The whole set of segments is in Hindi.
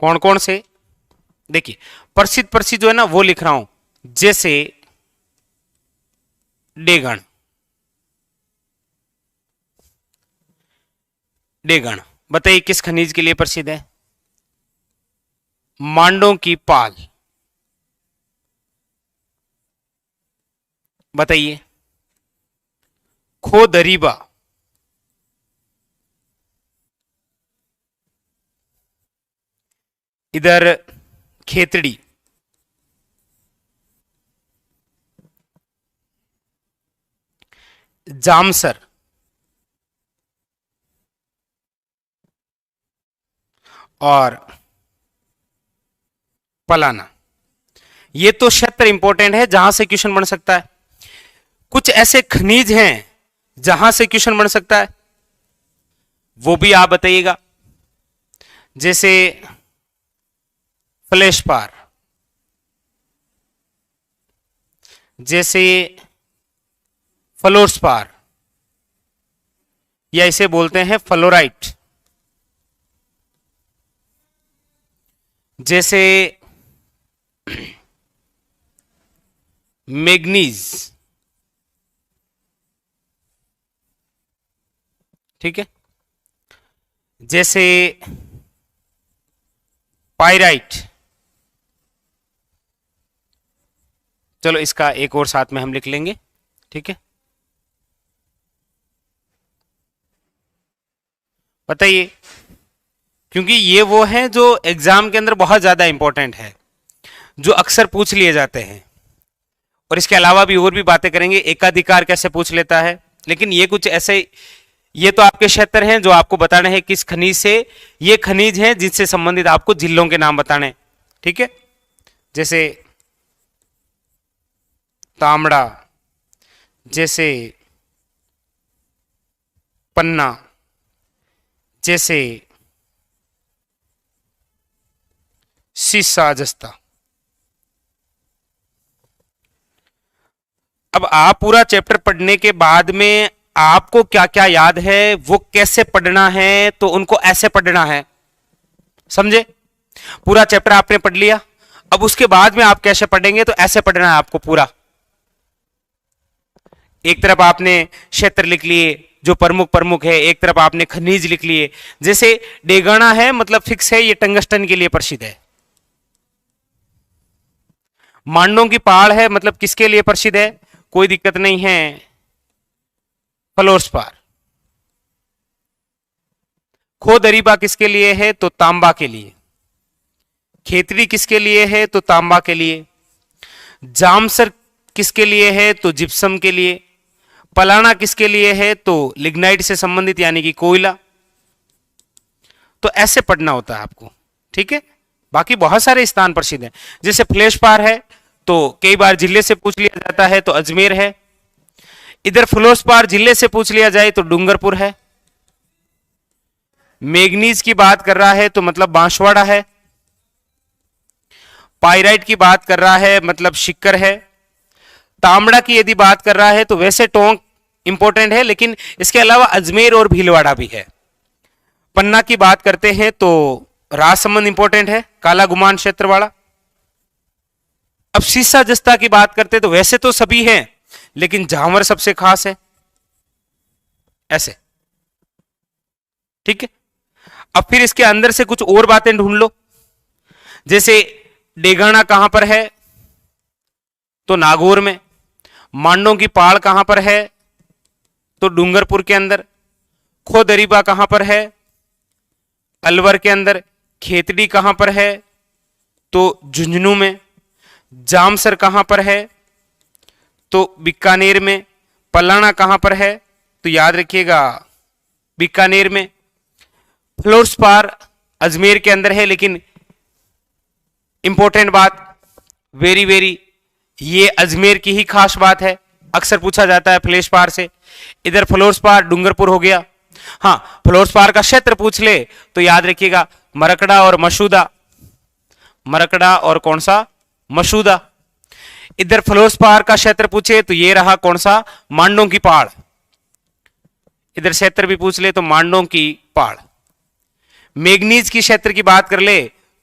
कौन कौन से, देखिए प्रसिद्ध प्रसिद्ध जो है ना वो लिख रहा हूं, जैसे डेगण, डेगण बताइए किस खनिज के लिए प्रसिद्ध है? मांडों की पाल, बताइए। खोदरीबा, इधर खेतड़ी, जामसर और पलाना। ये तो क्षेत्र इंपॉर्टेंट है जहां से क्वेश्चन बन सकता है। कुछ ऐसे खनिज हैं जहां से क्वेश्चन बन सकता है, वो भी आप बताइएगा। जैसे फ्लेशपार, जैसे फ्लोरस्पार, या इसे बोलते हैं फ्लोराइट, जैसे मैग्नीज, ठीक है, जैसे पाइराइट। चलो इसका एक और साथ में हम लिख लेंगे, ठीक है। बताइए, क्योंकि ये वो है जो एग्जाम के अंदर बहुत ज्यादा इंपॉर्टेंट है, जो अक्सर पूछ लिए जाते हैं। और इसके अलावा भी और भी बातें करेंगे, एकाधिकार कैसे पूछ लेता है, लेकिन ये कुछ ऐसे, ये तो आपके क्षेत्र हैं जो आपको बताने हैं किस खनिज से, ये खनिज हैं जिनसे संबंधित आपको जिलों के नाम बताने, ठीक है। जैसे तांबड़ा, जैसे पन्ना, जैसे सीसा जस्ता। अब आप पूरा चैप्टर पढ़ने के बाद में आपको क्या क्या याद है, वो कैसे पढ़ना है, तो उनको ऐसे पढ़ना है, समझे। पूरा चैप्टर आपने पढ़ लिया, अब उसके बाद में आप कैसे पढ़ेंगे, तो ऐसे पढ़ना है आपको पूरा। एक तरफ आपने क्षेत्र लिख लिए जो प्रमुख प्रमुख है, एक तरफ आपने खनिज लिख लिए। जैसे डेगाना है मतलब फिक्स है, ये टंगस्टन के लिए प्रसिद्ध है। मांडों की पहाड़ है मतलब किसके लिए प्रसिद्ध है, कोई दिक्कत नहीं है, फ्लोरस्पार। खोदरीबा किसके लिए है, तो तांबा के लिए। खेतड़ी किसके लिए है, तो तांबा के लिए। जामसर किसके लिए है, तो जिप्सम के लिए। पलाना किसके लिए है, तो लिग्नाइट से संबंधित यानी कि कोयला। तो ऐसे पढ़ना होता है आपको, ठीक है। बाकी बहुत सारे स्थान प्रसिद्ध हैं, जैसे फ्लेशपार है तो कई बार जिले से पूछ लिया जाता है, तो अजमेर है। इधर फ्लोरस्पार जिले से पूछ लिया जाए तो डूंगरपुर है। मैग्नीज की बात कर रहा है तो मतलब बांसवाड़ा है। पाइराइट की बात कर रहा है मतलब शिक्कर है। तांबड़ा की यदि बात कर रहा है तो वैसे टोंक इंपॉर्टेंट है, लेकिन इसके अलावा अजमेर और भीलवाड़ा भी है। पन्ना की बात करते हैं तो राजसमंद इंपॉर्टेंट है, काला गुमान क्षेत्र वाला। अब सीसा जस्ता की बात करते हैं तो वैसे तो सभी हैं, लेकिन झांवर सबसे खास है, ऐसे, ठीक है। अब फिर इसके अंदर से कुछ और बातें ढूंढ लो, जैसे डेगाना कहां पर है, तो नागौर में। मांडों की पहाड़ कहां पर है, तो डूंगरपुर के अंदर। खोदरीबा कहां पर है, अलवर के अंदर। खेतड़ी कहां पर है, तो झुंझुनू में। जामसर कहां पर है, तो बीकानेर में। पलाना कहां पर है, तो याद रखिएगा बीकानेर में। फ्लोरस्पार अजमेर के अंदर है, लेकिन इंपॉर्टेंट बात, वेरी वेरी, ये अजमेर की ही खास बात है, अक्सर पूछा जाता है फ्लेशपार से। इधर फ्लोरस्पार डूंगरपुर हो गया। हाँ, फ्लोरस्पार का क्षेत्र पूछ ले तो याद रखिएगा मरकड़ा और मसूदा। मरकड़ा और कौन सा, मसूदा। इधर फ्लोरस्पार का क्षेत्र पूछे तो ये रहा कौन सा, मांडों की पहाड़। इधर क्षेत्र भी पूछ ले तो मांडों की पहाड़। मैग्नीज की क्षेत्र की बात कर ले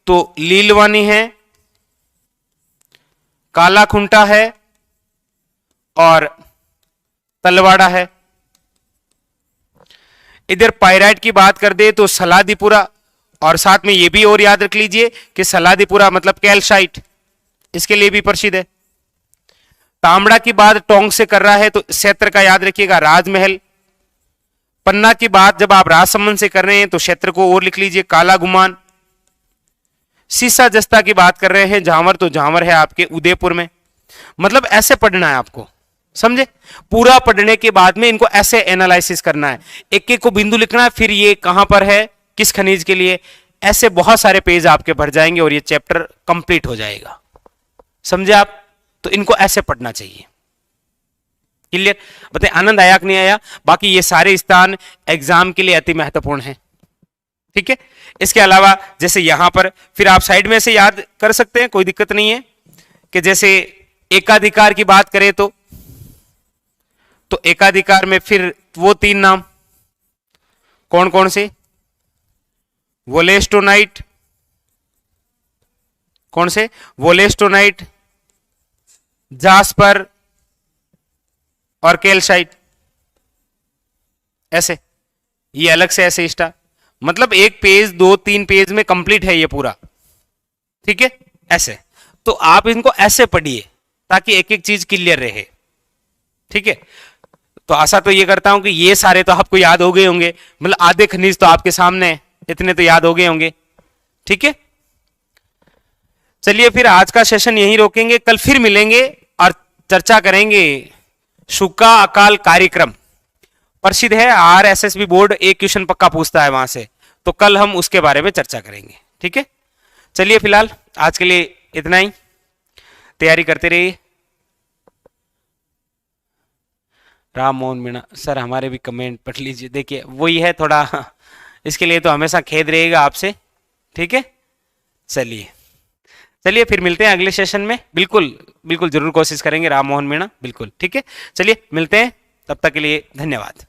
तो लीलवानी है, काला खुंटा है और तलवाड़ा है। इधर पायराइट की बात कर दे तो सलादीपुरा, और साथ में ये भी और याद रख लीजिए कि सलादीपुरा मतलब कैल्साइट, इसके लिए भी प्रसिद्ध है। तांबड़ा की बात टोंक से कर रहा है तो क्षेत्र का याद रखिएगा राजमहल। पन्ना की बात जब आप राजसमंद से कर रहे हैं तो क्षेत्र को और लिख लीजिए काला गुमान। सीसा जस्ता की बात कर रहे हैं झांवर, तो झांवर है आपके उदयपुर में। मतलब ऐसे पढ़ना है आपको, समझे? पूरा पढ़ने के बाद में इनको ऐसे एनालिसिस करना है, एक एक को बिंदु लिखना है, फिर ये कहां पर है, किस खनिज के लिए, ऐसे बहुत सारे पेज आपके भर जाएंगे और ये चैप्टर कंप्लीट हो जाएगा। समझे आप? तो इनको ऐसे पढ़ना चाहिए। क्लियर? बताइए आनंद आया कि नहीं आया? बाकी ये सारे स्थान एग्जाम के लिए अति महत्वपूर्ण हैं। ठीक है, इसके अलावा जैसे यहां पर फिर आप साइड में से याद कर सकते हैं, कोई दिक्कत नहीं है। कि जैसे एकाधिकार की बात करें तो एकाधिकार में फिर वो 3 नाम कौन कौन से? वोलेस्टोनाइट, कौन से? वोलेस्टोनाइट, जास्पर और कैल्साइट। ऐसे ये अलग से ऐसे स्टार, मतलब एक पेज 2-3 पेज में कंप्लीट है ये पूरा। ठीक है, ऐसे तो आप इनको ऐसे पढ़िए ताकि एक एक चीज क्लियर रहे। ठीक है, तो आशा तो ये करता हूं कि ये सारे तो आपको याद हो गए होंगे, मतलब आधे खनिज तो आपके सामने है, इतने तो याद हो गए होंगे। ठीक है, चलिए फिर आज का सेशन यहीं रोकेंगे, कल फिर मिलेंगे और चर्चा करेंगे शुका अकाल कार्यक्रम। प्रसिद्ध है, RSSB बोर्ड एक क्वेश्चन पक्का पूछता है वहां से, तो कल हम उसके बारे में चर्चा करेंगे। ठीक है, चलिए फिलहाल आज के लिए इतना ही, तैयारी करते रहिए। राम मोहन मीणा सर हमारे भी कमेंट पढ़ लीजिए, देखिए वही है थोड़ा, इसके लिए तो हमेशा खेद रहेगा आपसे। ठीक है, चलिए फिर मिलते हैं अगले सेशन में, बिल्कुल बिल्कुल जरूर कोशिश करेंगे राम मोहन मीणा, बिल्कुल। ठीक है, चलिए मिलते हैं, तब तक के लिए धन्यवाद।